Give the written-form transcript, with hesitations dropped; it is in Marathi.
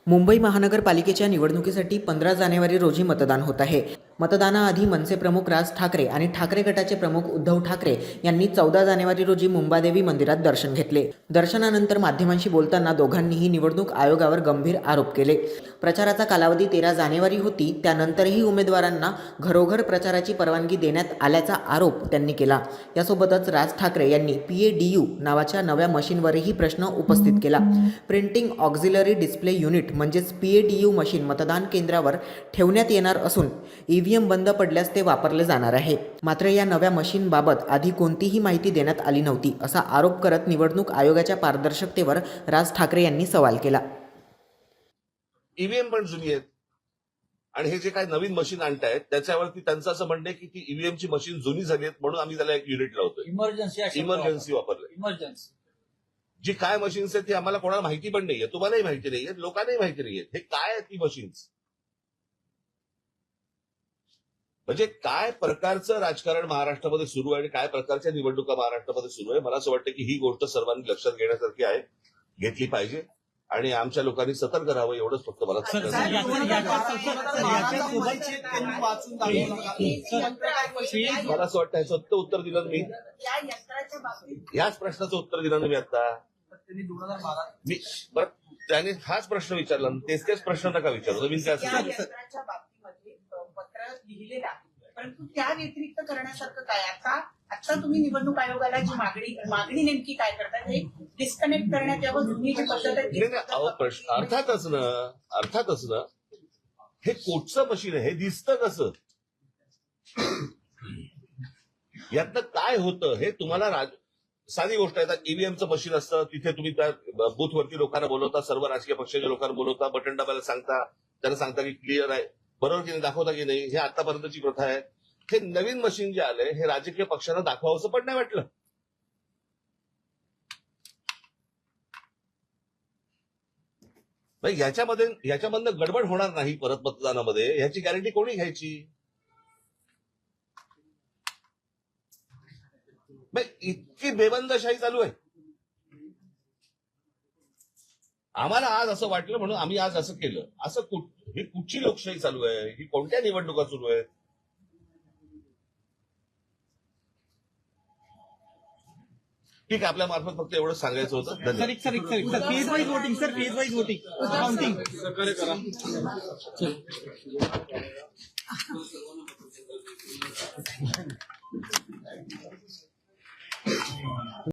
मुंबई महानगरपालिकेच्या निवडणुकीसाठी 15 जानेवारी रोजी मतदान होत आहे। मतदानाआधी मनसे प्रमुख राज ठाकरे आणि ठाकरे गटाचे प्रमुख उद्धव ठाकरे यांनी 14 जानेवारी रोजी मुंबादेवी मंदिरात दर्शन घेतले। दर्शनानंतर माध्यमांशी बोलताना दोघांनीही निवडणूक आयोगावर गंभीर आरोप केले। प्रचाराचा कालावधी 13 जानेवारी होती, त्यानंतरही उमेदवारांना घरोघर प्रचाराची परवानगी देण्यात आल्याचा आरोप त्यांनी केला। यासोबतच राज ठाकरे यांनी PADU नावाच्या नव्या मशीनवरही प्रश्न उपस्थित केला। प्रिंटिंग ऑक्झिलरी डिस्प्ले युनिट म्हणजेच PADU मशीन मतदान केंद्रावर ठेवण्यात येणार असून EVM बंद पडल्यास ते वापरले जाणार आहे। मात्र या नव्या मशीनबाबत आधी कोणतीही माहिती देण्यात आली नव्हती, असा आरोप करत निवडणूक आयोगाच्या पारदर्शकतेवर राज ठाकरे यांनी सवाल केला। ईव्हीएम पण जुनी आहेत आणि हे जे काही नवीन मशीन आणतायत त्याच्यावरती त्यांचं असं म्हणणं आहे की ती ईव्हीएमची मशीन जुनी झाली आहेत म्हणून आम्ही त्याला एक युनिट लावतोय। इमर्जन्सी वापरलंय। इमर्जन्सी जी काय मशीन्स आहेत ती आम्हाला कोणाला माहिती पण नाहीये, तुम्हालाही माहिती नाहीये, लोकांनाही माहिती नाहीये हे काय आहे ती मशीन्स। म्हणजे काय प्रकारचं राजकारण महाराष्ट्रामध्ये सुरू आहे आणि काय प्रकारच्या निवडणुका महाराष्ट्रामध्ये सुरू आहे, मला असं वाटतं की ही गोष्ट सर्वांनी लक्षात घेण्यासारखी आहे, घेतली पाहिजे आणि आमच्या लोकांनी सतर्क राहावं एवढंच फक्त मला मला असं वाटतं ह्याचं उत्तर दिलं मी, याच प्रश्नाचं उत्तर दिलं ना मी आता। मी बरं त्याने हाच प्रश्न विचारला, तेच प्रश्न नका विचारू, नवीन काय असेल पत्र लिहिलेलं आहे, परंतु त्या व्यतिरिक्त करण्यासारखं काय? आता तुम्ही निवडणूक आयोगाला जी मागणी नेमकी काय करतात हे डिस्कनेक्ट करण्यात यावं, जुनी जी पद्धत आहे प्रश्न अर्थातच ना हे कोटचं मशीन आहे, हे दिसतं कसं, यातनं काय होतं हे तुम्हाला साधी गोष्ट आहे। ईव्हीएमचं मशीन असतं, तिथे तुम्ही त्या बूथवरती लोकांना बोलवता, सर्व राजकीय पक्षाच्या लोकांना बोलवता, बटन दाबायला सांगता, त्यांना सांगता की क्लिअर आहे, बरोबर की नाही, दाखवता की नाही, हे आतापर्यंतची प्रथा आहे। हे नवीन मशीन जे आलंय हे राजकीय पक्षांना दाखवावंसं पण नाही वाटलं। याच्यामधनं गडबड होणार नाही परत मतदानामध्ये, ह्याची गॅरंटी कोणी घ्यायची? इतकी बेबंदशाही चालू आहे। आम्हाला आज असं वाटलं म्हणून आम्ही आज असं केलं, असं ही कुठची लोकशाही चालू आहे? ही कोणत्या निवडणुका सुरू आहेत? ठीक आहे, आपल्या मार्फत फक्त एवढं सांगायचं होतं। Sir phase wise voting, sir phase wise voting counting करा।